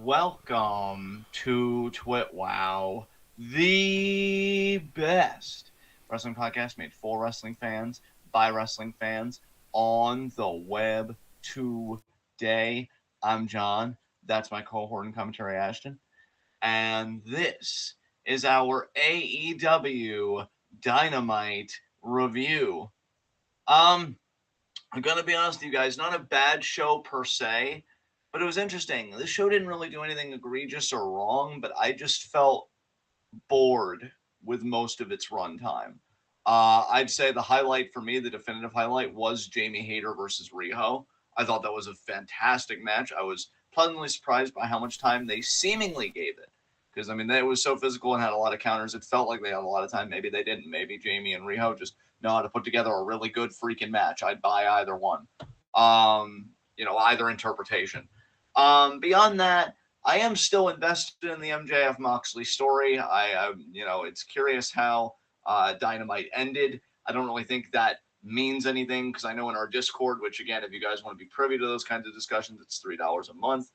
welcome to TWitWoW, the best wrestling podcast made for wrestling fans, by wrestling fans, on the web today. I'm John. That's my cohort and commentary, Ashton. And this is our AEW Dynamite review. I'm going to be honest with you guys, not a bad show per se, but it was interesting. This show didn't really do anything egregious or wrong, but I just felt bored with most of its runtime. I'd say the highlight for me, the definitive highlight, was Jamie Hayter versus Riho. I thought that was a fantastic match. I was pleasantly surprised by how much time they seemingly gave it. Because, I mean, it was so physical and had a lot of counters. It felt like they had a lot of time. Maybe they didn't. Maybe Jamie and Riho just know how to put together a really good freaking match. I'd buy either one. Either interpretation. Beyond that, I am still invested in the MJF Moxley story. It's curious how Dynamite ended. I don't really think that means anything because I know in our Discord, which again, if you guys want to be privy to those kinds of discussions, it's $3 a month.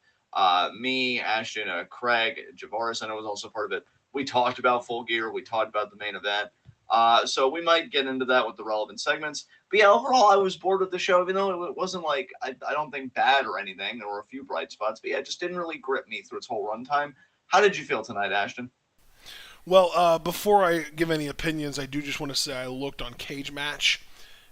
Me, Ashton, Craig, Javaris, I know was also part of it. We talked about Full Gear. We talked about the main event. So we might get into that with the relevant segments. But yeah, overall, I was bored with the show, even though it wasn't like, I don't think bad or anything. There were a few bright spots, but yeah, it just didn't really grip me through its whole runtime. How did you feel tonight, Ashton? Well, before I give any opinions, I do just want to say I looked on Cage Match,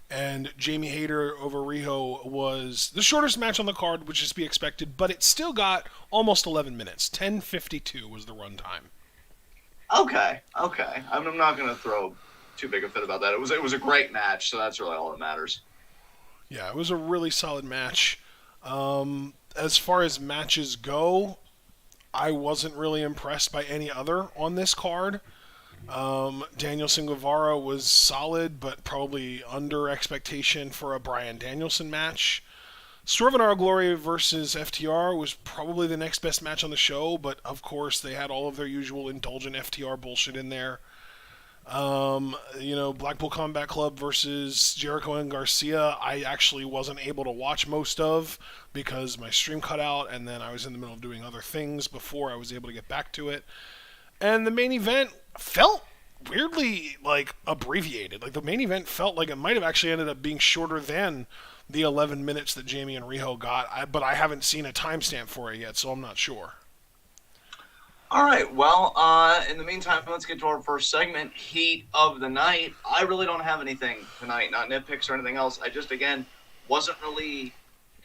and Jamie Hayter over Riho was the shortest match on the card, which is to be expected, but it still got almost 11 minutes. 10:52 was the runtime. Okay. I'm not going to throw too big a fit about that. It was a great match, so that's really all that matters. Yeah, it was a really solid match. As far as matches go, I wasn't really impressed by any other on this card. Danielson Guevara was solid, but probably under expectation for a Bryan Danielson match. Swerve in Our Glory versus FTR was probably the next best match on the show, but of course they had all of their usual indulgent FTR bullshit in there. Blackpool Combat Club versus Jericho and Garcia, I actually wasn't able to watch most of because my stream cut out and then I was in the middle of doing other things before I was able to get back to it. And the main event felt weirdly abbreviated. Like the main event felt like it might have actually ended up being shorter than the 11 minutes that Jamie and Riho got, but I haven't seen a timestamp for it yet, so I'm not sure. All right, well, in the meantime, let's get to our first segment, Heat of the Night. I really don't have anything tonight, not nitpicks or anything else. I just, again, wasn't really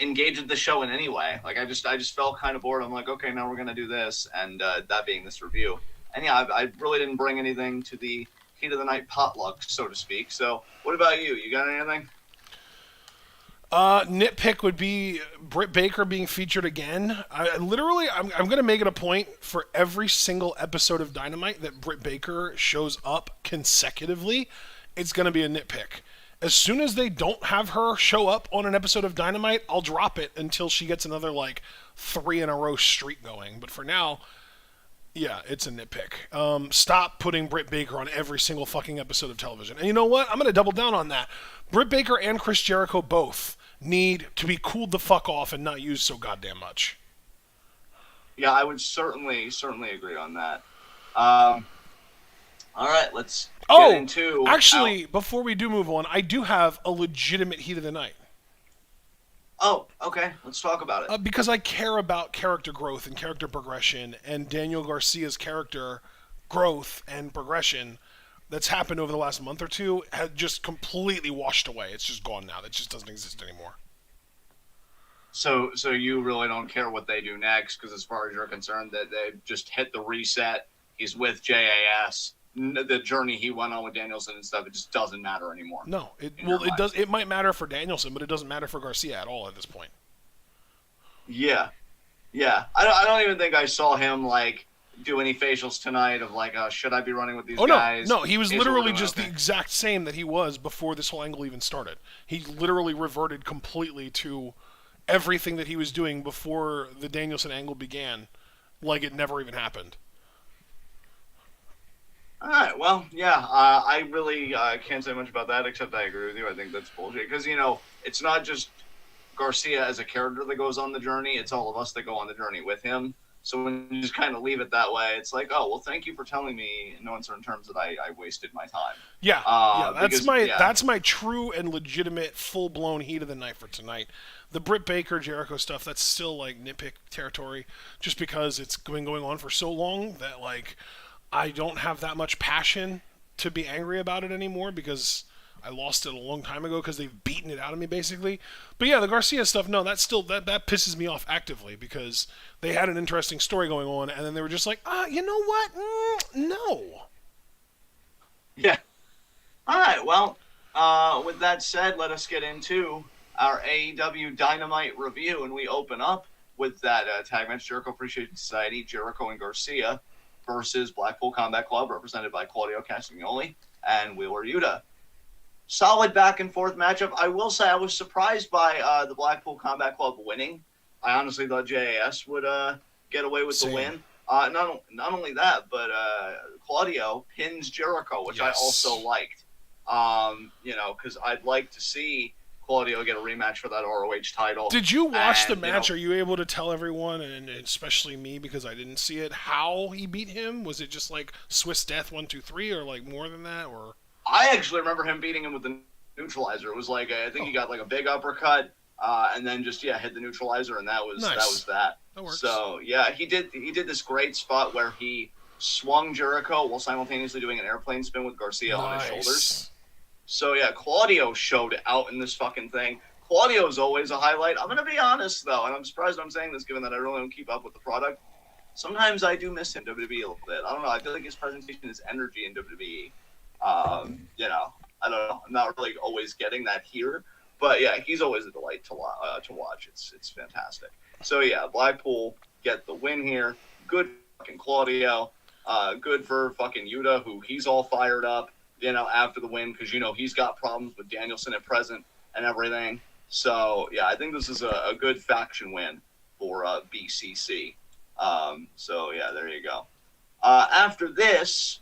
engaged with the show in any way. Like, I just felt kind of bored. I'm like, okay, now we're going to do this, and that being this review. And yeah, I really didn't bring anything to the Heat of the Night potluck, so to speak. So what about you? You got anything? Nitpick would be Britt Baker being featured again. I'm going to make it a point for every single episode of Dynamite that Britt Baker shows up consecutively. It's going to be a nitpick. As soon as they don't have her show up on an episode of Dynamite, I'll drop it until she gets another 3-in-a-row streak going. But for now, yeah, it's a nitpick. Stop putting Britt Baker on every single fucking episode of television. And you know what? I'm going to double down on that. Britt Baker and Chris Jericho both need to be cooled the fuck off and not used so goddamn much. Yeah, I would certainly agree on that. All right, let's get into... Actually, before we do move on, I do have a legitimate Heat of the Night. Oh, okay. Let's talk about it. Because I care about character growth and character progression, and Daniel Garcia's character growth and progression that's happened over the last month or two had just completely washed away. It's just gone now. That just doesn't exist anymore. So you really don't care what they do next, because as far as you're concerned, that they just hit the reset. He's with JAS. The journey he went on with Danielson and stuff, it just doesn't matter anymore. No, it does. It might matter for Danielson, but it doesn't matter for Garcia at all at this point. Yeah. I don't even think I saw him do any facials tonight of should I be running with these guys? No, he was literally just the exact same that he was before this whole angle even started. He literally reverted completely to everything that he was doing before the Danielson angle began, like it never even happened. All right, well, yeah, I really can't say much about that, except I agree with you. I think that's bullshit, because, it's not just Garcia as a character that goes on the journey, it's all of us that go on the journey with him. So when you just kind of leave it that way, it's like, oh well, thank you for telling me in no uncertain terms that I wasted my time. Yeah, yeah, Because that's my true and legitimate full blown heat of the night for tonight. The Britt Baker Jericho stuff, that's still like nitpick territory, just because it's been going on for so long that like I don't have that much passion to be angry about it anymore because I lost it a long time ago because they've beaten it out of me basically. But yeah, the Garcia stuff, no, that's still that pisses me off actively because they had an interesting story going on and then they were just like, you know what? No. yeah. All right. Well, with that said, let us get into our AEW Dynamite review, and we open up with that tag match: Jericho Appreciation Society, Jericho and Garcia versus Blackpool Combat Club, represented by Claudio Castagnoli and Wheeler Yuta. Solid back and forth matchup. I will say I was surprised by the Blackpool Combat Club winning. I honestly thought JAS would get away with the win. Not only that, but Claudio pins Jericho, which I also liked. Because I'd like to see Claudio get a rematch for that ROH title. Did you watch the match? Are you able to tell everyone, and especially me because I didn't see it, how he beat him? Was it just like Swiss Death 1, 2, 3, or like more than that? Or I actually remember him beating him with the neutralizer. It was like I think he got like a big uppercut, and then just hit the neutralizer, and that was that. That works. So yeah, he did this great spot where he swung Jericho while simultaneously doing an airplane spin with Garcia on his shoulders. So yeah, Claudio showed out in this fucking thing. Claudio's always a highlight. I'm gonna be honest though, and I'm surprised I'm saying this given that I really don't keep up with the product. Sometimes I do miss him WWE a little bit. I don't know. I feel like his presentation, his energy in WWE. I don't know. I'm not really always getting that here, but yeah, he's always a delight to watch. It's fantastic. So yeah, Blackpool get the win here. Good fucking Claudio. Good for fucking Yuta, who he's all fired up. After the win, because he's got problems with Danielson at present and everything. So yeah, I think this is a good faction win for BCC. So yeah, there you go. After this,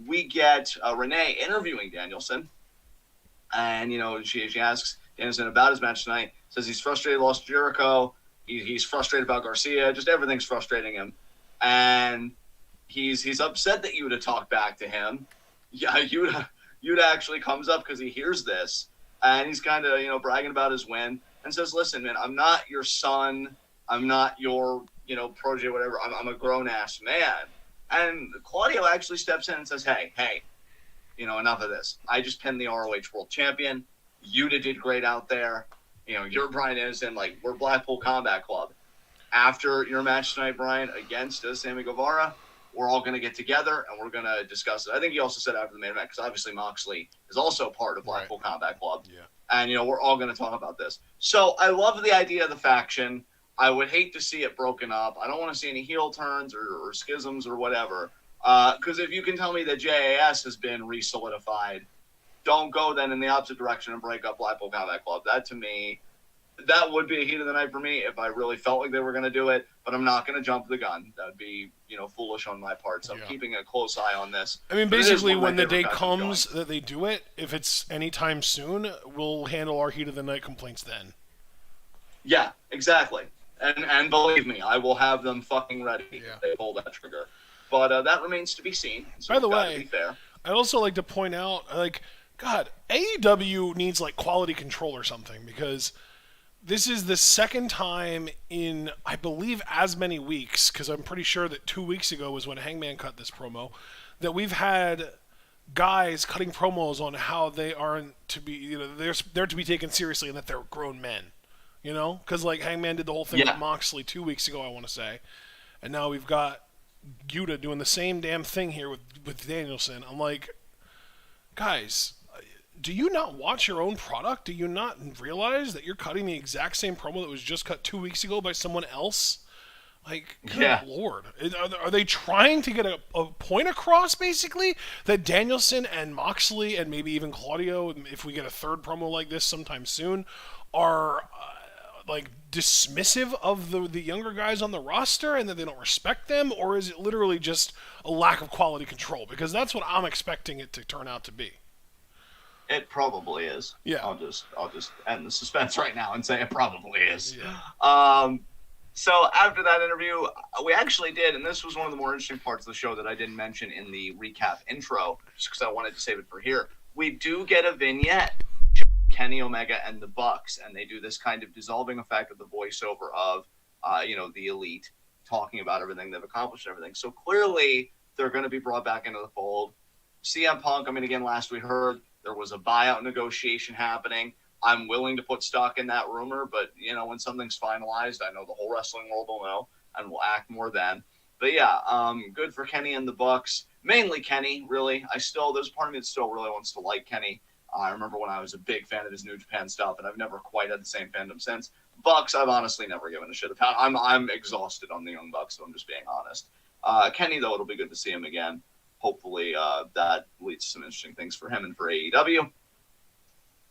we get Renee interviewing Danielson, and she asks Danielson about his match tonight. Says he's frustrated, lost Jericho. He's frustrated about Garcia. Just everything's frustrating him, and he's upset that Yuta talked back to him. Yeah, Yuta actually comes up because he hears this, and he's kind of bragging about his win, and says, "Listen, man, I'm not your son. I'm not your protege, whatever. I'm a grown ass man." And Claudio actually steps in and says, "Hey, enough of this. I just pinned the ROH World Champion. Yuta did great out there. You're Brian Anderson. Like, we're Blackpool Combat Club. After your match tonight, Brian, against Sammy Guevara, we're all going to get together and we're going to discuss it." I think he also said after the main event, because obviously Moxley is also part of Blackpool Combat Club. Yeah. And, we're all going to talk about this. So I love the idea of the faction. I would hate to see it broken up. I don't want to see any heel turns or schisms or whatever. Because if you can tell me that JAS has been re-solidified, don't go then in the opposite direction and break up Blackpool Combat Club. That, to me, that would be a heat of the night for me if I really felt like they were going to do it. But I'm not going to jump the gun. That would be, foolish on my part. So I'm keeping a close eye on this. I mean, basically, when the day comes that they do it, if it's anytime soon, we'll handle our heat of the night complaints then. Yeah, exactly. And believe me, I will have them fucking ready if they pull that trigger. But that remains to be seen. So by the way, I'd also like to point out, God, AEW needs quality control or something, because this is the second time in, I believe, as many weeks, because I'm pretty sure that 2 weeks ago was when Hangman cut this promo, that we've had guys cutting promos on how they aren't to be, they're to be taken seriously and that they're grown men. Because Hangman did the whole thing with Moxley 2 weeks ago, I want to say. And now we've got Yuta doing the same damn thing here with Danielson. I'm like, guys, do you not watch your own product? Do you not realize that you're cutting the exact same promo that was just cut 2 weeks ago by someone else? Good Lord. Are they trying to get a point across, basically, that Danielson and Moxley and maybe even Claudio, if we get a third promo like this sometime soon, are dismissive of the younger guys on the roster and that they don't respect them? Or is it literally just a lack of quality control? Because that's what I'm expecting it to turn out to be. It probably is. Yeah. I'll just end the suspense right now and say it probably is. Yeah. So after that interview, we actually did, and this was one of the more interesting parts of the show that I didn't mention in the recap intro, just because I wanted to save it for here. We do get a vignette, Kenny Omega and the Bucks, and they do this kind of dissolving effect of the voiceover of, the Elite talking about everything they've accomplished and everything. So clearly, they're going to be brought back into the fold. CM Punk, again, last we heard, there was a buyout negotiation happening. I'm willing to put stock in that rumor, but, when something's finalized, I know the whole wrestling world will know, and will act more then. But yeah, good for Kenny and the Bucks. Mainly Kenny, really. There's a part of me that still really wants to like Kenny. I remember when I was a big fan of his New Japan stuff, and I've never quite had the same fandom since. Bucks, I've honestly never given a shit about. I'm exhausted on the Young Bucks, so I'm just being honest. Kenny, though, it'll be good to see him again. Hopefully, that leads to some interesting things for him and for AEW.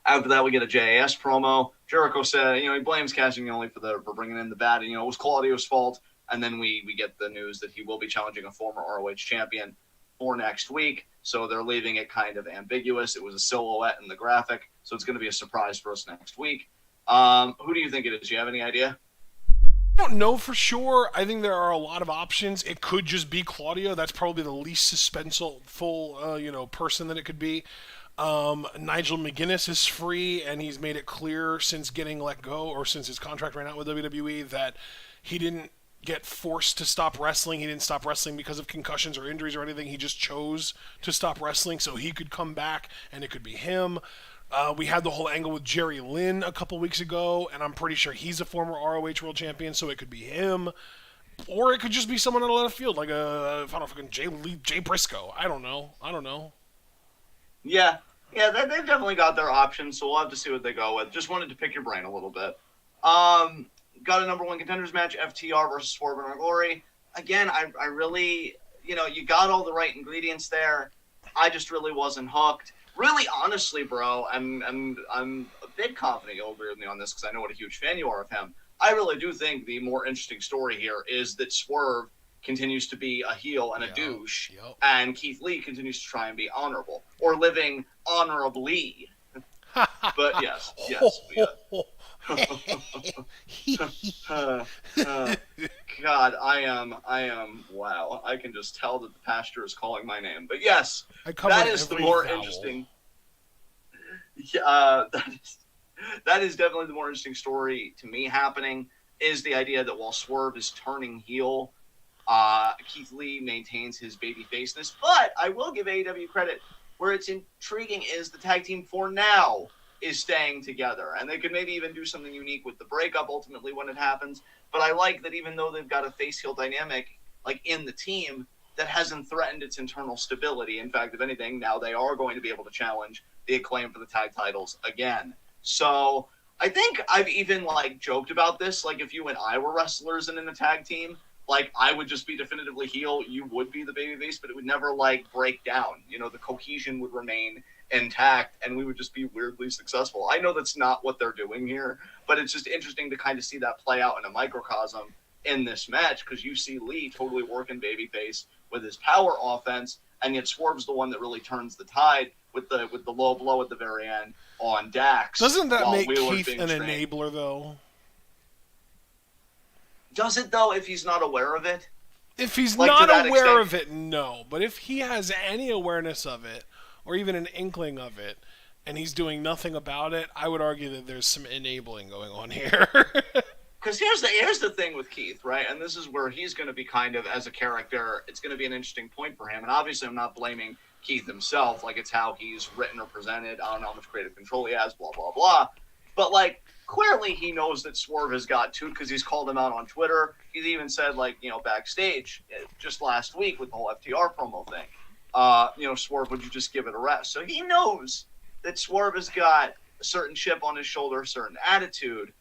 After that, we get a JAS promo. Jericho said, he blames Cassidy only for bringing in the bat. And, it was Claudio's fault. And then we get the news that he will be challenging a former ROH champion for next week. So they're leaving it kind of ambiguous. It was a silhouette in the graphic. So it's going to be a surprise for us next week. Who do you think it is? Do you have any idea? I don't know for sure. I think there are a lot of options. It could just be Claudio. That's probably the least suspenseful, person that it could be. Nigel McGuinness is free, and he's made it clear since getting let go, or since his contract ran out with WWE, that he didn't get forced to stop wrestling. He didn't stop wrestling because of concussions or injuries or anything. He just chose to stop wrestling so he could come back, and it could be him. We had the whole angle with Jerry Lynn a couple weeks ago, and I'm pretty sure he's a former ROH World Champion, so it could be him. Or it could just be someone out of left field, like Jay Briscoe. I don't know. Yeah, they've definitely got their options, so we'll have to see what they go with. Just wanted to pick your brain a little bit. Got a number one contenders match, FTR versus Swerve and Our Glory. Again, I really, you got all the right ingredients there. I just really wasn't hooked. Really, honestly, bro, I'm a bit confident you'll agree with me on this because I know what a huge fan you are of him. I really do think the more interesting story here is that Swerve continues to be a heel and a douche, and Keith Lee continues to try and be honorable, or living honorably. But yes. God, I am, wow. I can just tell that the pastor is calling my name. But yes, that is the more interesting. Yeah, that is definitely the more interesting story to me happening, is the idea that while Swerve is turning heel, Keith Lee maintains his babyfaceness. But I will give AEW credit. Where it's intriguing is the tag team for now is staying together. And they could maybe even do something unique with the breakup ultimately when it happens. But I like that even though they've got a face-heel dynamic in the team, that hasn't threatened its internal stability. In fact, if anything, now they are going to be able to challenge the Acclaim for the tag titles again. So I think I've even joked about this. If you and I were wrestlers and in a tag team, I would just be definitively heel. You would be the babyface, but it would never break down. The cohesion would remain intact, and we would just be weirdly successful. I know that's not what they're doing here, but it's just interesting to kind of see that play out in a microcosm in this match, because you see Lee totally working babyface with his power offense, and yet Swerve's the one that really turns the tide with the low blow at the very end on Dax. Doesn't that make Keith an enabler, though? Does it, though, if he's not aware of it? If he's not aware of it, no. But if he has any awareness of it, or even an inkling of it, and he's doing nothing about it, I would argue that there's some enabling going on here. Because here's the thing with Keith, right? And this is where he's going to be kind of, as a character, it's going to be an interesting point for him. And obviously I'm not blaming Keith himself. It's how he's written or presented. I don't know how much creative control he has, blah, blah, blah. But, clearly he knows that Swerve has got to, because he's called him out on Twitter. He's even said, backstage just last week with the whole FTR promo thing, Swerve, would you just give it a rest? So he knows that Swerve has got a certain chip on his shoulder, a certain attitude.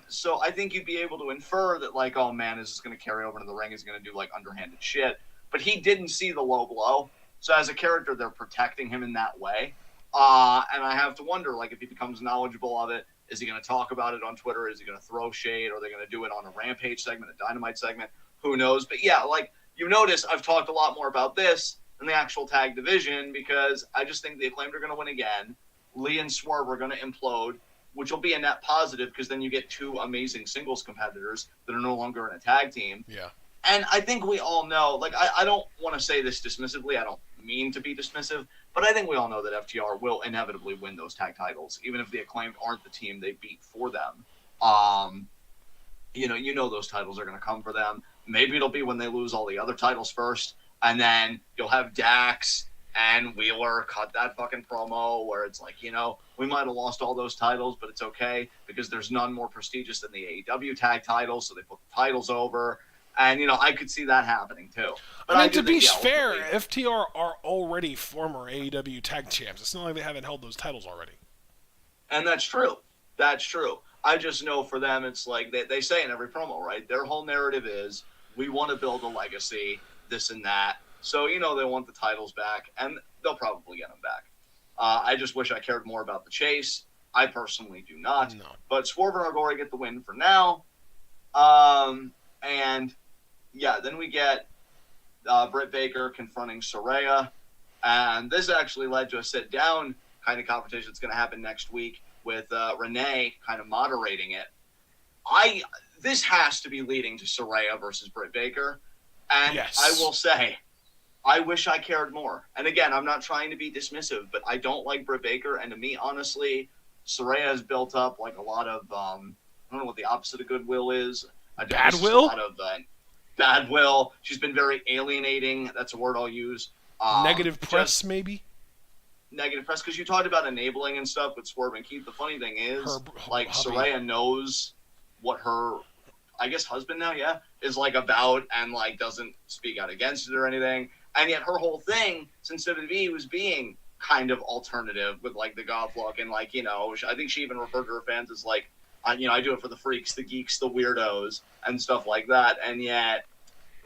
So I think you'd be able to infer that, oh man, is this going to carry over to the ring? Is he going to do underhanded shit? But he didn't see the low blow. So as a character, they're protecting him in that way. And I have to wonder, if he becomes knowledgeable of it, is he going to talk about it on Twitter? Is he going to throw shade? Are they going to do it on a Rampage segment, a Dynamite segment? Who knows? But yeah, you notice, I've talked a lot more about this than the actual tag division, because I just think the Acclaimed are going to win again. Lee and Swerve are going to implode. which will be a net positive because then you get two amazing singles competitors that are no longer in a tag team. Yeah. And I think we all know, like, I don't want to say this dismissively. I don't mean to be dismissive, but I think we all know that FTR will inevitably win those tag titles, even if the Acclaimed aren't the team they beat for them. You know those titles are going to come for them. Maybe it'll be when they lose all the other titles first, and then you'll have Dax and Wheeler cut that fucking promo where it's like, we might have lost all those titles, but it's okay because there's none more prestigious than the AEW tag titles, so they put the titles over. And, I could see that happening, too. But I mean, to be fair, FTR are already former AEW tag champs. It's not like they haven't held those titles already. And that's true. That's true. I just know for them, it's like they say in every promo, right? Their whole narrative is, we want to build a legacy, this and that. So, they want the titles back, and they'll probably get them back. I just wish I cared more about the chase. I personally do not. No. But Swerve and Arguri get the win for now. And, yeah, then we get Britt Baker confronting Saraya. And this actually led to a sit-down kind of competition that's going to happen next week with Renee kind of moderating it. This has to be leading to Saraya versus Britt Baker. And yes. I will say, I wish I cared more. And again, I'm not trying to be dismissive, but I don't like Britt Baker. And to me, honestly, Saraya has built up like a lot of, I don't know what the opposite of goodwill is. Bad will? A lot of bad will. She's been very alienating. That's a word I'll use. Negative press, maybe? Negative press, because you talked about enabling and stuff with Swerve and Keith. The funny thing is, her Saraya knows what her, I guess, husband now, is like about and like doesn't speak out against it or anything. And yet her whole thing since WWE was being kind of alternative with like the goth look and like, I think she even referred to her fans as like, I do it for the freaks, the geeks, the weirdos and stuff like that. And yet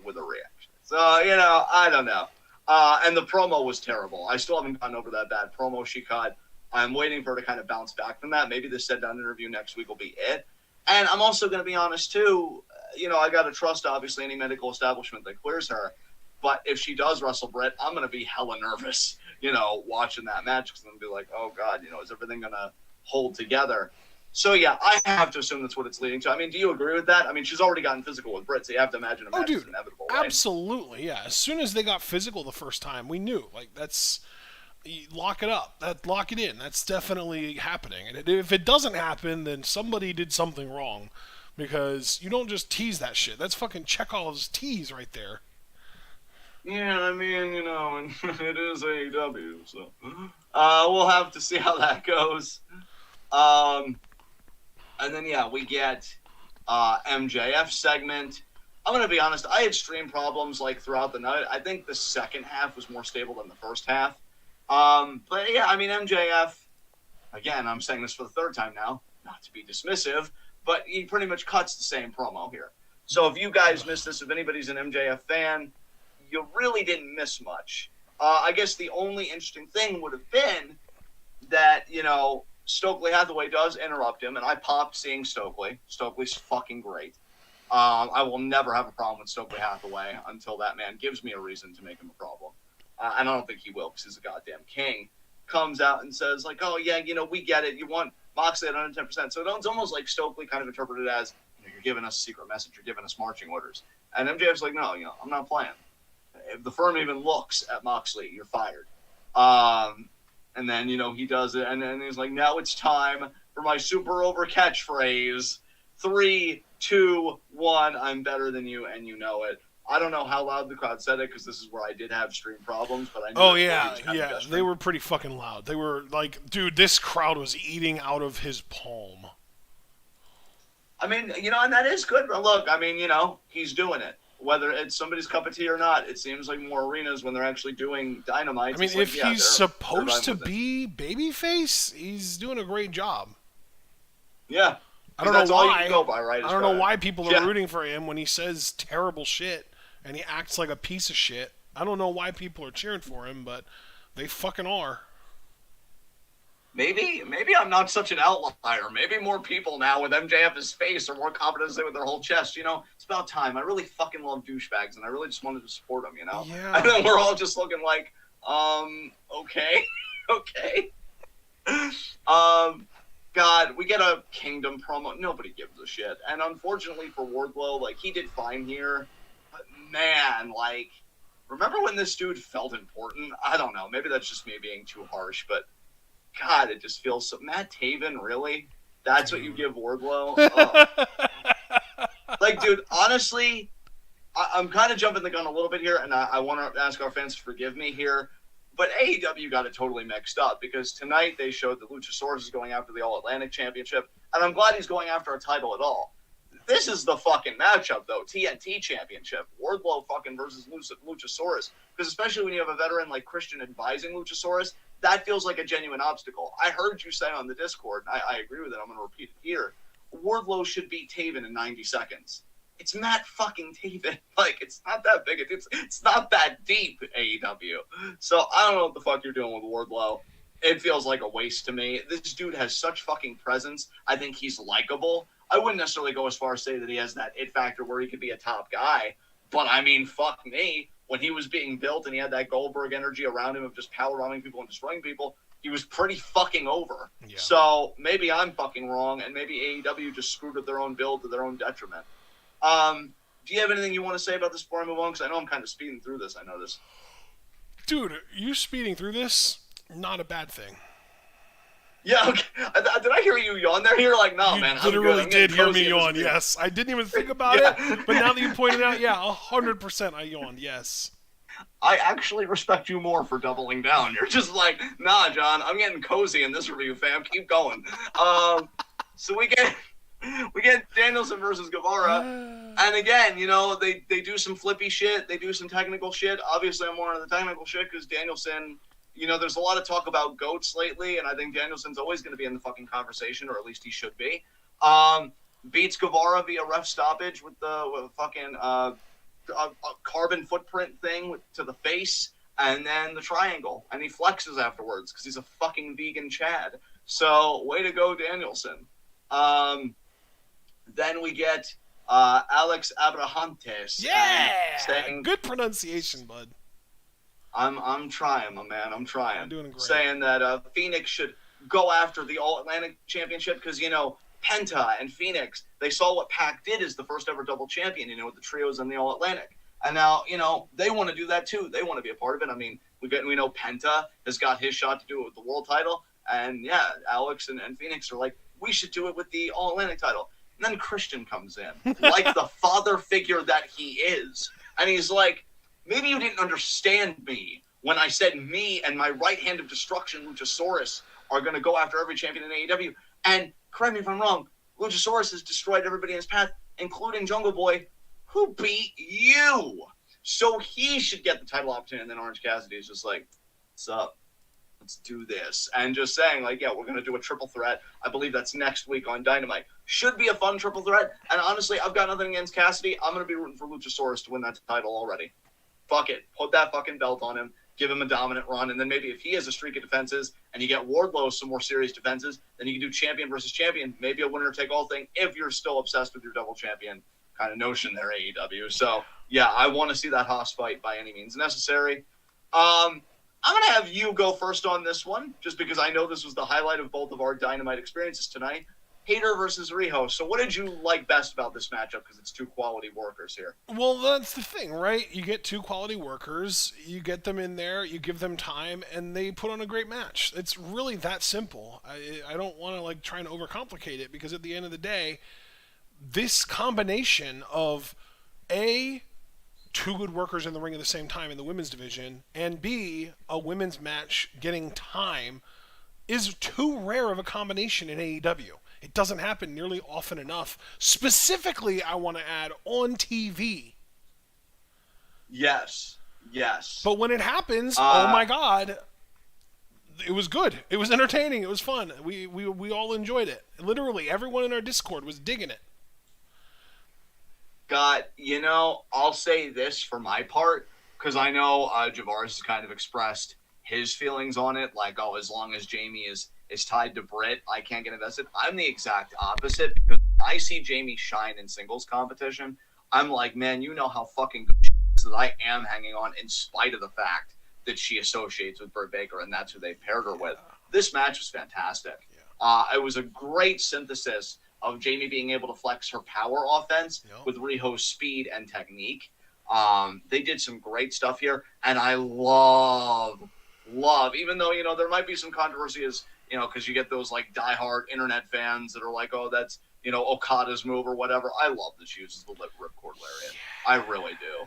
with a reaction. So, I don't know. And the promo was terrible. I still haven't gotten over that bad promo she cut. I'm waiting for her to kind of bounce back from that. Maybe the sit-down interview next week will be it. And I'm also going to be honest, too. I got to trust, obviously, any medical establishment that clears her. But if she does wrestle Britt, I'm going to be hella nervous, watching that match. Because I'm going to be like, oh, God, is everything going to hold together? So, yeah, I have to assume that's what it's leading to. I mean, do you agree with that? I mean, she's already gotten physical with Britt, so you have to imagine a match is inevitable, right? Absolutely, yeah. As soon as they got physical the first time, we knew. Like, lock it up. Lock it in. That's definitely happening. And if it doesn't happen, then somebody did something wrong. Because you don't just tease that shit. That's fucking Chekhov's tease right there. Yeah, I mean, it is AEW, so we'll have to see how that goes. And then, yeah, we get MJF segment. I'm going to be honest, I had stream problems like throughout the night. I think the second half was more stable than the first half. But, yeah, I mean, MJF, again, I'm saying this for the third time now, not to be dismissive, but he pretty much cuts the same promo here. So if you guys missed this, if anybody's an MJF fan, you really didn't miss much. I guess the only interesting thing would have been that, Stokely Hathaway does interrupt him, and I popped seeing Stokely. Stokely's fucking great. I will never have a problem with Stokely Hathaway until that man gives me a reason to make him a problem. And I don't think he will because he's a goddamn king. Comes out and says, like, oh, yeah, we get it. You want Moxley at 110%. So it's almost like Stokely kind of interpreted it as, you're giving us a secret message. You're giving us marching orders. And MJF's like, no, I'm not playing. If the firm even looks at Moxley, you're fired. And then, he does it. And then he's like, now it's time for my super over catchphrase. 3, 2, 1, I'm better than you, and you know it. I don't know how loud the crowd said it, because this is where I did have stream problems. But I knew yeah. They were pretty fucking loud. They were like, dude, this crowd was eating out of his palm. I mean, and that is good. But look, I mean, he's doing it. Whether it's somebody's cup of tea or not, it seems like more arenas when they're actually doing Dynamite. I mean, if he's supposed to be babyface, he's doing a great job. Yeah. I don't know why. Go by, right? I don't know why people are rooting for him when he says terrible shit and he acts like a piece of shit. I don't know why people are cheering for him, but they fucking are. Maybe I'm not such an outlier. Maybe more people now with MJF's face are more confident to say with their whole chest, it's about time. I really fucking love douchebags, and I really just wanted to support them, Yeah. And then we're all just looking like, okay. Okay. God, we get a Kingdom promo. Nobody gives a shit. And unfortunately for Wardlow, like, he did fine here. But man, like, remember when this dude felt important? I don't know. Maybe that's just me being too harsh, but God, it just feels so. Matt Taven, really? That's what you give Wardlow? Like, dude, honestly, I'm kind of jumping the gun a little bit here, and I want to ask our fans to forgive me here. But AEW got it totally mixed up because tonight they showed that Luchasaurus is going after the All-Atlantic Championship, and I'm glad he's going after a title at all. This is the fucking matchup, though. TNT Championship. Wardlow fucking versus Luchasaurus. Because especially when you have a veteran like Christian advising Luchasaurus, that feels like a genuine obstacle. I heard you say on the Discord, and I agree with it. I'm going to repeat it here. Wardlow should beat Taven in 90 seconds. It's Matt fucking Taven. Like, it's not that big. It's not that deep, AEW. So I don't know what the fuck you're doing with Wardlow. It feels like a waste to me. This dude has such fucking presence. I think he's likable. I wouldn't necessarily go as far as say that he has that it factor where he could be a top guy. But, I mean, fuck me. When he was being built and he had that Goldberg energy around him of just power-bombing people and destroying people, he was pretty fucking over. Yeah. So maybe I'm fucking wrong, and maybe AEW just screwed up their own build to their own detriment. Do you have anything you want to say about this before I move on? Because I know I'm kind of speeding through this. I know this. Dude, you speeding through this, not a bad thing. Yeah, okay. Did I hear you yawn there? You're like, no, you man. You literally did hear me yawn, yes. I didn't even think about it, but now that you pointed out, yeah, 100% I yawned, yes. I actually respect you more for doubling down. You're just like, nah, John, I'm getting cozy in this review, fam. Keep going. So we get Danielson versus Guevara, and again, you know, they do some flippy shit, they do some technical shit. Obviously, I'm more into the technical shit because Danielson, you know, there's a lot of talk about GOATs lately, and I think Danielson's always going to be in the fucking conversation, or at least he should be. Beats Guevara via ref stoppage with the fucking a carbon footprint thing to the face, and then the triangle, and he flexes afterwards because he's a fucking vegan Chad. So, way to go, Danielson. Then we get Alex Abrahantes. Yeah! Good pronunciation, bud. I'm trying, my man. I'm trying. I'm doing great. Saying that Phoenix should go after the All-Atlantic Championship because, you know, Penta and Phoenix, they saw what Pac did as the first ever double champion, you know, with the trios and the All-Atlantic. And now, you know, they want to do that too. They want to be a part of it. I mean, we know Penta has got his shot to do it with the world title. And, yeah, Alex and Phoenix are like, we should do it with the All-Atlantic title. And then Christian comes in, like the father figure that he is. And he's like, maybe you didn't understand me when I said me and my right hand of destruction, Luchasaurus, are going to go after every champion in AEW. And correct me if I'm wrong, Luchasaurus has destroyed everybody in his path, including Jungle Boy, who beat you. So he should get the title opportunity. And then Orange Cassidy is just like, what's up? Let's do this. And just saying, like, yeah, we're going to do a triple threat. I believe that's next week on Dynamite. Should be a fun triple threat. And honestly, I've got nothing against Cassidy. I'm going to be rooting for Luchasaurus to win that title already. Fuck it. Put that fucking belt on him. Give him a dominant run. And then maybe if he has a streak of defenses and you get Wardlow some more serious defenses, then you can do champion versus champion. Maybe a winner-take-all thing if you're still obsessed with your double champion kind of notion there, AEW. So, yeah, I want to see that Haas fight by any means necessary. I'm going to have you go first on this one, just because I know this was the highlight of both of our Dynamite experiences tonight. Hater versus Riho. So what did you like best about this matchup? Because it's two quality workers here. Well, that's the thing, right? You get two quality workers, you get them in there, you give them time, and they put on a great match. It's really that simple. I don't want to like try and overcomplicate it, because at the end of the day, this combination of A, two good workers in the ring at the same time in the women's division, and B, a women's match getting time, is too rare of a combination in AEW. It doesn't happen nearly often enough. Specifically, I want to add, on TV. Yes. But when it happens, oh my God, it was good. It was entertaining. It was fun. We all enjoyed it. Literally, everyone in our Discord was digging it. You know, I'll say this for my part, because I know Javaris has kind of expressed his feelings on it, like, oh, as long as Jamie is tied to Britt, I can't get invested. I'm the exact opposite, because I see Jamie shine in singles competition. I'm like, man, you know how fucking good she is that I am hanging on in spite of the fact that she associates with Britt Baker, and that's who they paired her with. This match was fantastic. It was a great synthesis of Jamie being able to flex her power offense with Riho's speed and technique. They did some great stuff here, and I love, even though, there might be some controversy as, because you get those, like, diehard internet fans that are like, oh, that's, Okada's move or whatever. I love that she uses the ripcord lariat. I really do.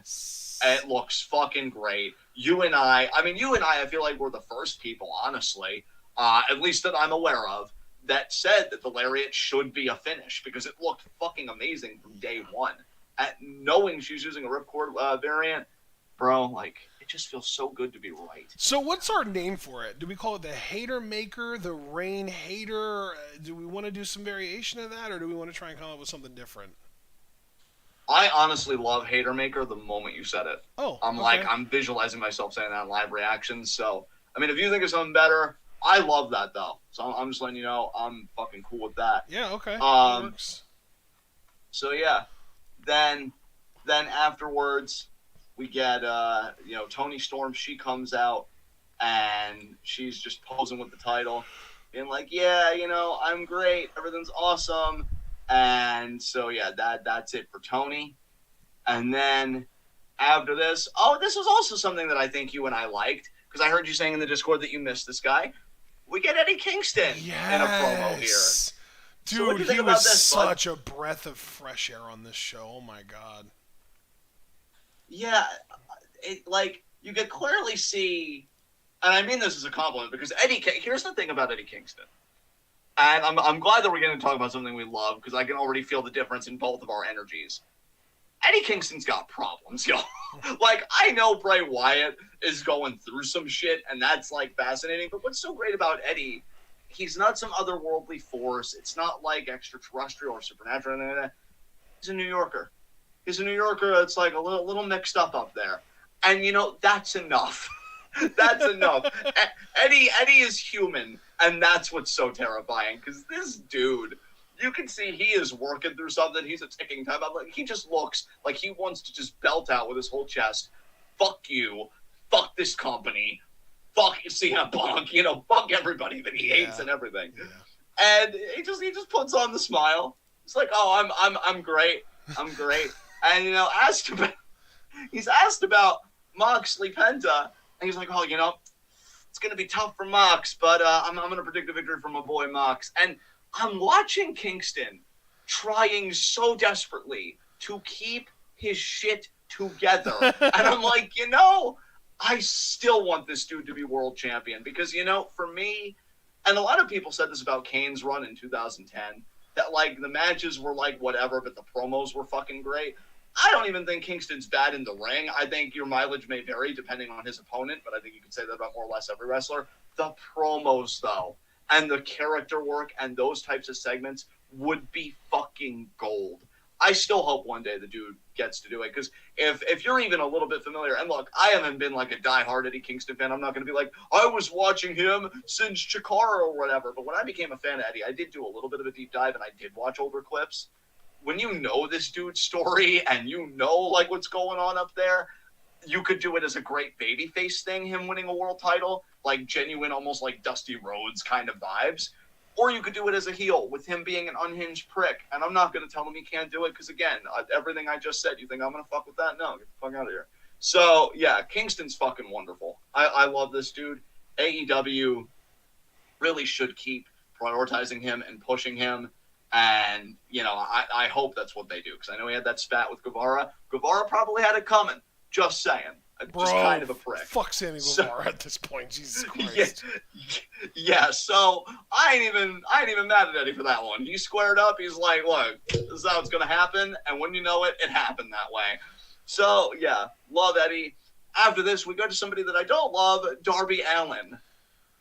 It looks fucking great. You and I feel like we're the first people, honestly, at least that I'm aware of, that said that the lariat should be a finish because it looked fucking amazing from day one. At knowing she's using a ripcord variant, bro, like, it just feels so good to be right. So what's our name for it? Do we call it the Hater Maker, the Rain Hater? Do we want to do some variation of that, or do we want to try and come up with something different? I honestly love Hater Maker the moment you said it. Oh, I'm visualizing myself saying that in live reactions. So, I mean, if you think of something better, I love that, though. So I'm just letting you know I'm fucking cool with that. Yeah, okay. Works. So, yeah. Then afterwards, we get, Toni Storm. She comes out, and she's just posing with the title, being like, yeah, I'm great. Everything's awesome. And so, yeah, that's it for Toni. And then after this, this was also something that I think you and I liked, because I heard you saying in the Discord that you missed this guy. We get Eddie Kingston in a promo here. Dude, so he was such a breath of fresh air on this show. Oh, my God. Yeah, you could clearly see, and I mean this as a compliment, because here's the thing about Eddie Kingston. And I'm glad that we're going to talk about something we love, because I can already feel the difference in both of our energies. Eddie Kingston's got problems, yo. Like, I know Bray Wyatt is going through some shit, and that's, like, fascinating. But what's so great about Eddie, he's not some otherworldly force. It's not, like, extraterrestrial or supernatural or anything like that. He's a New Yorker. He's a New Yorker that's, like, a little mixed up there. And, that's enough. That's enough. Eddie is human, and that's what's so terrifying. Because this dude, you can see he is working through something. He's a ticking time bomb. Like, he just looks like he wants to just belt out with his whole chest, fuck you, fuck this company, fuck CM Punk, fuck everybody that he hates and everything. Yeah. And he just puts on the smile. It's like, oh, I'm great. I'm great. And, he's asked about Moxley Penta, and he's like, oh, it's going to be tough for Mox, but I'm going to predict a victory for my boy Mox. And I'm watching Kingston trying so desperately to keep his shit together. And I'm like, I still want this dude to be world champion because, for me, and a lot of people said this about Kane's run in 2010, that, like, the matches were, like, whatever, but the promos were fucking great. I don't even think Kingston's bad in the ring. I think your mileage may vary depending on his opponent, but I think you could say that about more or less every wrestler. The promos, though, and the character work and those types of segments would be fucking gold. I still hope one day the dude gets to do it, because if you're even a little bit familiar, and look, I haven't been like a diehard Eddie Kingston fan. I'm not going to be like, I was watching him since Chikara or whatever, but when I became a fan of Eddie, I did do a little bit of a deep dive, and I did watch older clips. When you know this dude's story and like what's going on up there, you could do it as a great babyface thing, him winning a world title, like genuine, almost like Dusty Rhodes kind of vibes. Or you could do it as a heel with him being an unhinged prick. And I'm not going to tell him he can't do it because, again, everything I just said, you think I'm going to fuck with that? No, get the fuck out of here. So, yeah, Kingston's fucking wonderful. I love this dude. AEW really should keep prioritizing him and pushing him. And, I hope that's what they do, because I know he had that spat with Guevara. Guevara probably had it coming. Just saying. Just kind of a prick. Fuck Sammy Guevara at this point. Jesus Christ. Yeah, so I ain't even mad at Eddie for that one. He squared up. He's like, look, this is how it's going to happen. And when you know it, it happened that way. So, yeah, love Eddie. After this, we go to somebody that I don't love, Darby Allin.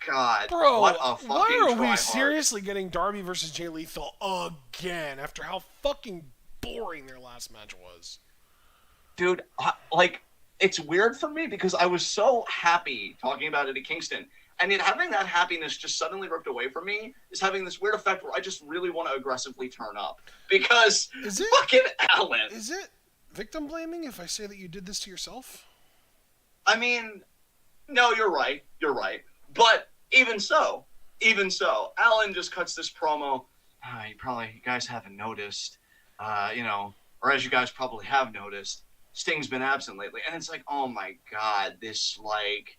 God, bro, what a fucking why are we tryhard. seriously getting Darby versus Jay Lethal again after how fucking boring their last match was? Dude, it's weird for me because I was so happy talking about Eddie Kingston, and yet having that happiness just suddenly ripped away from me is having this weird effect where I just really want to aggressively turn up because fucking Allin. Is it victim blaming if I say that you did this to yourself? I mean, no, you're right. But even so, even so, Allen just cuts this promo. You guys haven't noticed, or as you guys probably have noticed, Sting's been absent lately. And it's like, oh my God, this, like,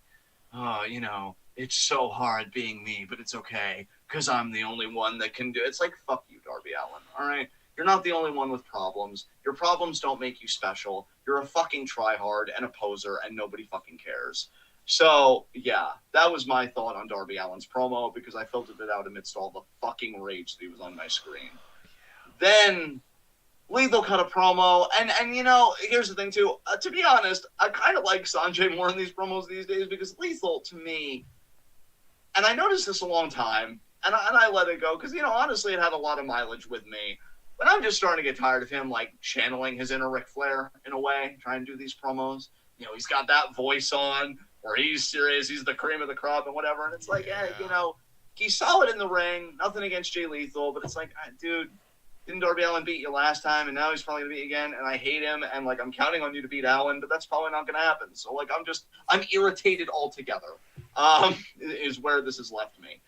it's so hard being me, but it's okay, because I'm the only one that can do it. It's like, fuck you, Darby Allin, all right? You're not the only one with problems. Your problems don't make you special. You're a fucking tryhard and a poser, and nobody fucking cares. So, yeah, that was my thought on Darby Allin's promo, because I filtered it out amidst all the fucking rage that he was on my screen. Then Lethal cut a promo, and here's the thing, too. To be honest, I kind of like Sanjay more in these promos these days, because Lethal, to me, and I noticed this a long time, and I let it go, because, honestly, it had a lot of mileage with me. But I'm just starting to get tired of him, like, channeling his inner Ric Flair, in a way, trying to do these promos. He's got that voice on, where he's serious, he's the cream of the crop and whatever, and it's like, he's solid in the ring, nothing against Jay Lethal, but it's like, dude, didn't Darby Allin beat you last time, and now he's probably going to beat you again, and I hate him, and, like, I'm counting on you to beat Allin, but that's probably not going to happen. So, like, I'm irritated altogether, is where this has left me.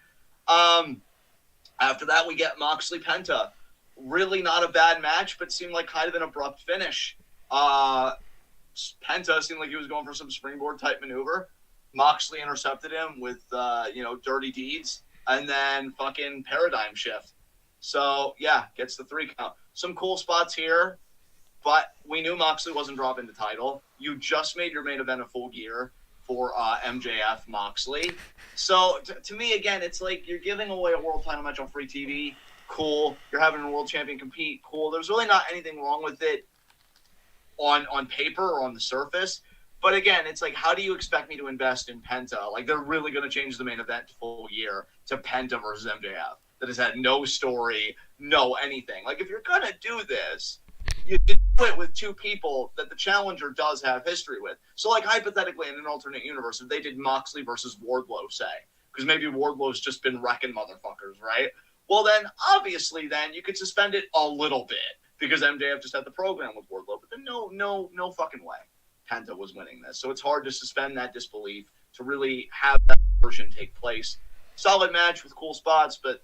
After that, we get Moxley Penta. Really not a bad match, but seemed like kind of an abrupt finish. Penta seemed like he was going for some springboard-type maneuver. Moxley intercepted him with, dirty deeds, and then fucking paradigm shift. So, yeah, gets the 3 count. Some cool spots here, but we knew Moxley wasn't dropping the title. You just made your main event a Full Gear for MJF Moxley. So, to me, again, it's like you're giving away a world title match on free TV. Cool. You're having a world champion compete. Cool. There's really not anything wrong with it on paper or on the surface. But again, it's like, how do you expect me to invest in Penta? Like, they're really going to change the main event to Full Gear to Penta versus MJF. That has had no story, no anything. Like, if you're going to do this, you do it with 2 people that the challenger does have history with. So, like, hypothetically, in an alternate universe, if they did Moxley versus Wardlow, say, because maybe Wardlow's just been wrecking motherfuckers, right? Well, then, obviously, then, you could suspend it a little bit, because MJF just had the program with Wardlow. But then no fucking way Penta was winning this. So it's hard to suspend that disbelief, to really have that version take place. Solid match with cool spots, but,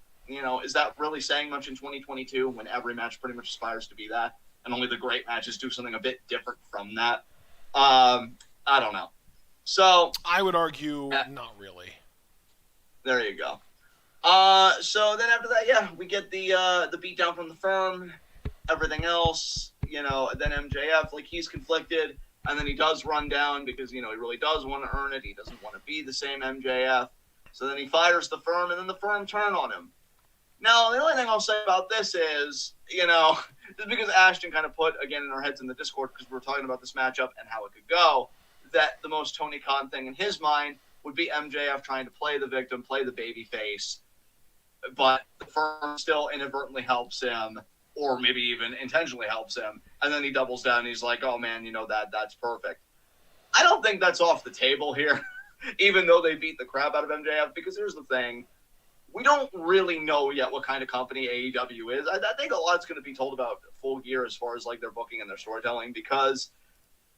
is that really saying much in 2022 when every match pretty much aspires to be that? And only the great matches do something a bit different from that? I don't know. So I would argue not really. There you go. So then after that, yeah, we get the beatdown from the Firm, everything else, then MJF, like, he's conflicted, and then he does run down because, he really does want to earn it. He doesn't want to be the same MJF. So then he fires the Firm, and then the Firm turn on him. Now, the only thing I'll say about this is, just because Ashton kind of put, again, in our heads in the Discord, because we were talking about this matchup and how it could go, that the most Tony Khan thing in his mind would be MJF trying to play the victim, play the baby face, but the Firm still inadvertently helps him, or maybe even intentionally helps him, and then he doubles down and he's like, oh man, that's perfect. I don't think that's off the table here, even though they beat the crap out of MJF, because here's the thing. We don't really know yet what kind of company AEW is. I think a lot's going to be told about Full Gear as far as, like, their booking and their storytelling, because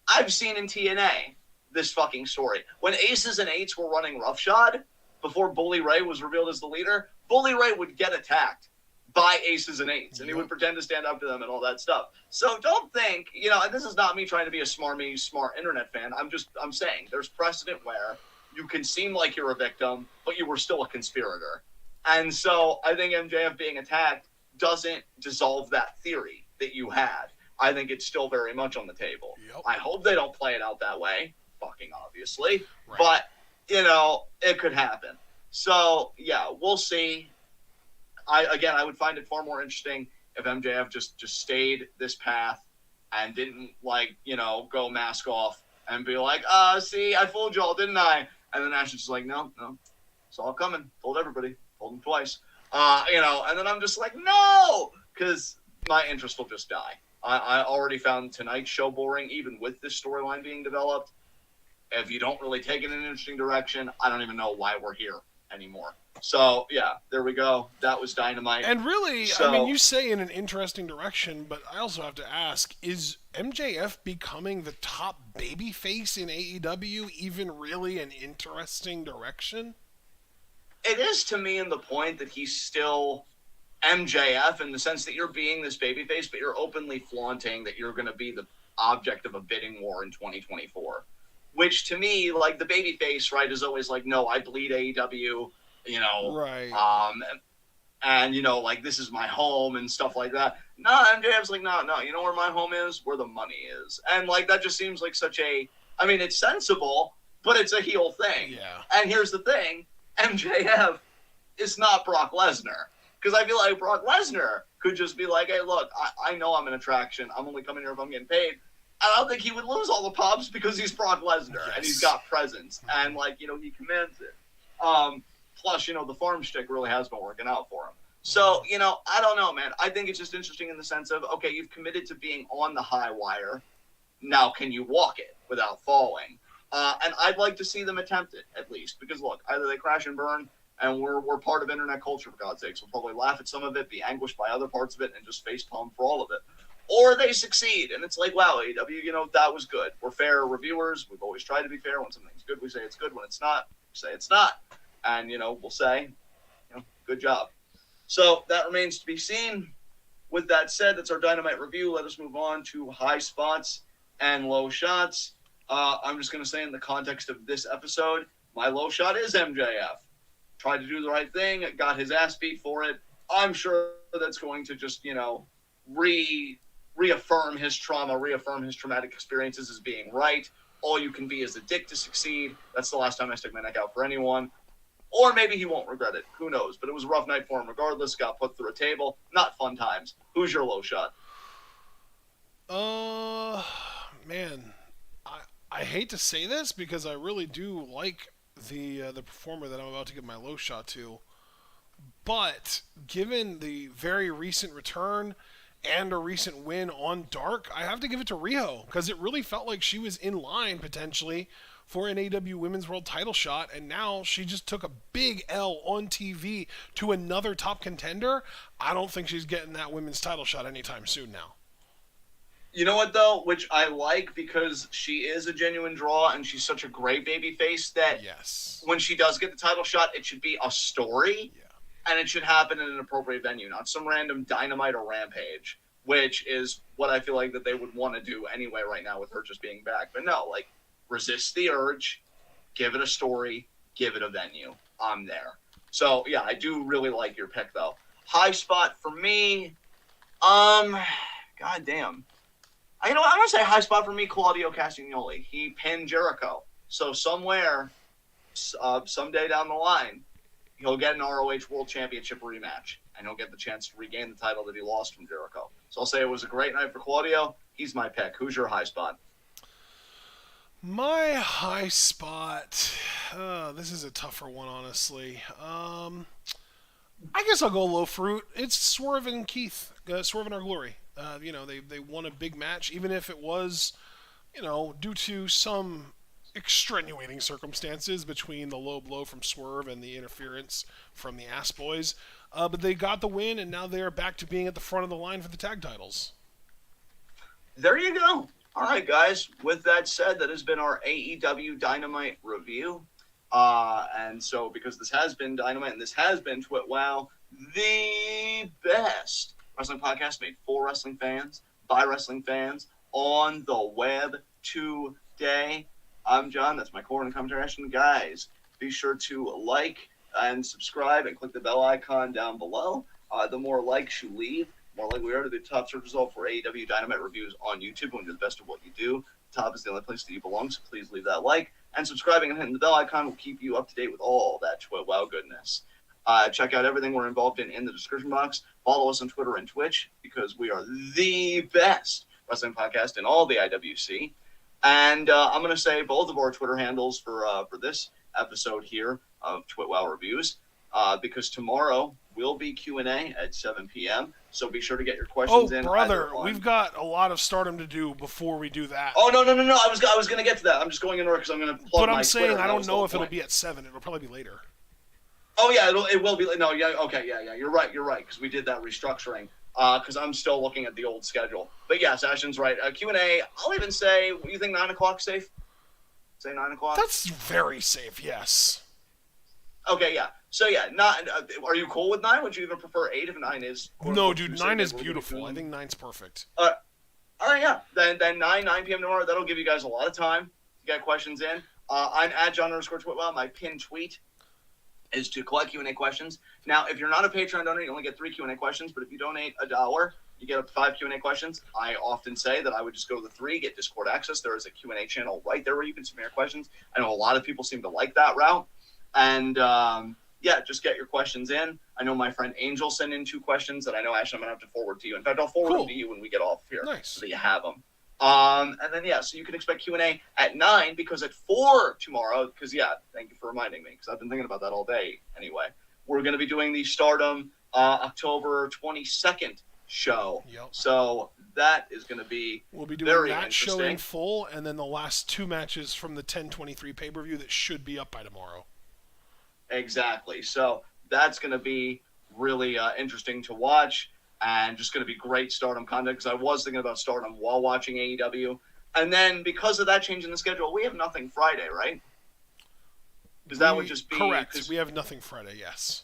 I've seen in TNA this fucking story. When Aces and Eights were running Roughshod, before Bully Ray was revealed as the leader, Bully Ray would get attacked by Aces and Eights, and he would pretend to stand up to them and all that stuff. So don't think, and this is not me trying to be a smart internet fan. I'm saying there's precedent where you can seem like you're a victim, but you were still a conspirator. And so I think MJF being attacked doesn't dissolve that theory that you had. I think it's still very much on the table. Yep. I hope they don't play it out that way, fucking obviously. Right. But, it could happen. So, yeah, we'll see. I would find it far more interesting if MJF just stayed this path and didn't, go mask off and be like, see, I fooled y'all, didn't I? And then Ashton's just like, no, it's all coming. Told everybody. Told them twice. And then I'm just like, no! Because my interest will just die. I already found tonight's show boring, even with this storyline being developed. If you don't really take it in an interesting direction, I don't even know why we're here anymore. So, yeah, there we go. That was Dynamite. And really, you say in an interesting direction, but I also have to ask, is MJF becoming the top babyface in AEW even really an interesting direction? it is to me in the point that he's still MJF in the sense that you're being this babyface, but you're openly flaunting that you're going to be the object of a bidding war in 2024. Which to me, like the babyface, right, is always like, no, I bleed AEW, you know, Right. and you know, like this is my home and stuff like that. No, MJF's like, no, you know where my home is? Where the money is. And like that just seems like such a, I mean, it's sensible, but it's a heel thing. Yeah. And here's the thing, MJF is not Brock Lesnar. Because I feel like Brock Lesnar could just be like, hey, look, I know I'm an attraction. I'm only coming here if I'm getting paid. I don't think he would lose all the pops because he's Brock Lesnar and he's got presence and like, you know, he commands it. Plus, you know, the farm shtick really has been working out for him. So, you know, I don't know, man. I think it's just interesting in the sense of, okay, you've committed to being on the high wire. Now, can you walk it without falling? And I'd like to see them attempt it at least because look, either they crash and burn and we're part of internet culture for God's sakes. We'll probably laugh at some of it, be anguished by other parts of it, and just facepalm for all of it. Or they succeed, and it's like, wow, AEW, you know, that was good. We're fair reviewers. We've always tried to be fair. When something's good, we say it's good. When it's not, we say it's not. And, you know, we'll say, you know, good job. So that remains to be seen. With that said, that's our Dynamite review. Let us move on to high spots and low shots. I'm just going to say in the context of this episode, my low shot is MJF. Tried to do the right thing, got his ass beat for it. I'm sure that's going to just, you know, reaffirm his trauma, reaffirm his traumatic experiences as being right. All you can be is a dick to succeed. That's the last time I stick my neck out for anyone. Or maybe he won't regret it. Who knows? But it was a rough night for him regardless. Got put through a table. Not fun times. Who's your low shot? Man, I hate to say this because I really do like the performer that I'm about to give my low shot to. But given the very recent return and a recent win on Dark, I have to give it to Riho because it really felt like she was in line potentially for an AEW Women's World title shot, and now she just took a big L on TV to another top contender. I don't think she's getting that women's title shot anytime soon now. You know what, though? Which I like because she is a genuine draw and she's such a great baby face that when she does get the title shot, it should be a story and it should happen in an appropriate venue, not some random Dynamite or Rampage, which is what I feel like that they would want to do anyway right now with her just being back. But no, like, resist the urge, give it a story, give it a venue. I'm there. So, yeah, I do really like your pick, though. High spot for me, goddamn. You know what? I'm going to say high spot for me, Claudio Castagnoli. He pinned Jericho. So somewhere, someday down the line, he'll get an ROH World Championship rematch, and he'll get the chance to regain the title that he lost from Jericho. So I'll say it was a great night for Claudio. He's my pick. Who's your high spot? My high spot, this is a tougher one, honestly. I guess I'll go low fruit. It's Swerve and Keith, Swerve and Our Glory. You know, they won a big match, even if it was, you know, due to some extenuating circumstances between the low blow from Swerve and the interference from the Ass Boys. But they got the win, and now they are back to being at the front of the line for the tag titles. There you go. All right, guys. With that said, that has been our AEW Dynamite review. And so, because this has been Dynamite and this has been TWitWoW, the best wrestling podcast made for wrestling fans, by wrestling fans, on the web today. I'm John. That's my core and commentary. Guys, be sure to like and subscribe and click the bell icon down below. The more likes you leave, more likely we are to be the top search result for AEW Dynamite reviews on YouTube. When you do the best of what you do, the top is the only place that you belong, so please leave that like. And subscribing and hitting the bell icon will keep you up to date with all that TWitWoW goodness. Check out everything we're involved in the description box. Follow us on Twitter and Twitch because we are the best wrestling podcast in all the IWC. And I'm going to say both of our Twitter handles for this episode here of TWitWoW Reviews because tomorrow will be Q&A at 7 p.m. So be sure to get your questions in. Oh, brother, we've got a lot of stardom to do before we do that. Oh, no. I was going to get to that. I'm just going in order because I'm going to plug my Twitter. But I'm saying I don't know if it'll be at 7. It'll probably be later. Oh, yeah, it will be. No, yeah, okay, yeah. You're right, because we did that restructuring. Because I'm still looking at the old schedule. But yes, Ashton's right. Q&A, I'll even say, what do you think, 9 o'clock safe? Say 9 o'clock? That's very safe, yes. Okay, yeah. So yeah, not. Are you cool with 9? Would you even prefer 8 if 9 is? No, dude, 9 is beautiful. I think 9's perfect. All right, yeah. Then 9 p.m. tomorrow. That'll give you guys a lot of time to get questions in. I'm at John_TWitWoW. My pinned tweet is to collect Q&A questions. Now, if you're not a Patreon donor, you only get 3 Q&A questions. But if you donate $1, you get up to 5 Q&A questions. I often say that I would just go to the 3, get Discord access. There is a Q&A channel right there where you can submit your questions. I know a lot of people seem to like that route. And yeah, just get your questions in. I know my friend Angel sent in 2 questions that I know, Ashley, I'm going to have to forward to you. In fact, I'll forward them to you when we get off here. Nice. So that you have them. And then, yeah, so you can expect Q&A at 9 because at 4 tomorrow, because, yeah, thank you for reminding me because I've been thinking about that all day anyway. We're going to be doing the Stardom October 22nd show. Yep. So that is going to be We'll be doing that show in full and then the last 2 matches from the 10/23 pay-per-view that should be up by tomorrow. Exactly. So that's going to be really interesting to watch and just going to be great Stardom content because I was thinking about Stardom while watching AEW. And then because of that change in the schedule, we have nothing Friday, right? Because that would just be... Correct. We have nothing Friday, yes.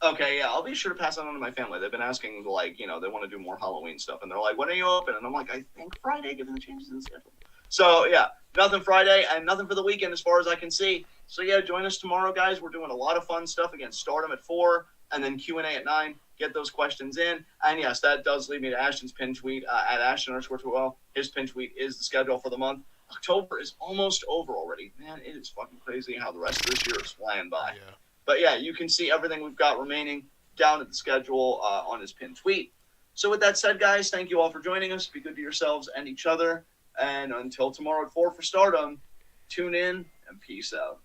Okay, yeah. I'll be sure to pass that on to my family. They've been asking, like, you know, they want to do more Halloween stuff. And they're like, when are you open? And I'm like, I think Friday, given the changes in the schedule. So, yeah, nothing Friday and nothing for the weekend as far as I can see. So, yeah, join us tomorrow, guys. We're doing a lot of fun stuff against Stardom at 4 and then Q&A at 9. Get those questions in. And, yes, that does lead me to Ashton's pin tweet at Ashton_TWitWoW. His pin tweet is the schedule for the month. October is almost over already. Man, it is fucking crazy how the rest of this year is flying by. Yeah. But, yeah, you can see everything we've got remaining down at the schedule on his pin tweet. So, with that said, guys, thank you all for joining us. Be good to yourselves and each other. And until tomorrow at 4 for Stardom, tune in and peace out.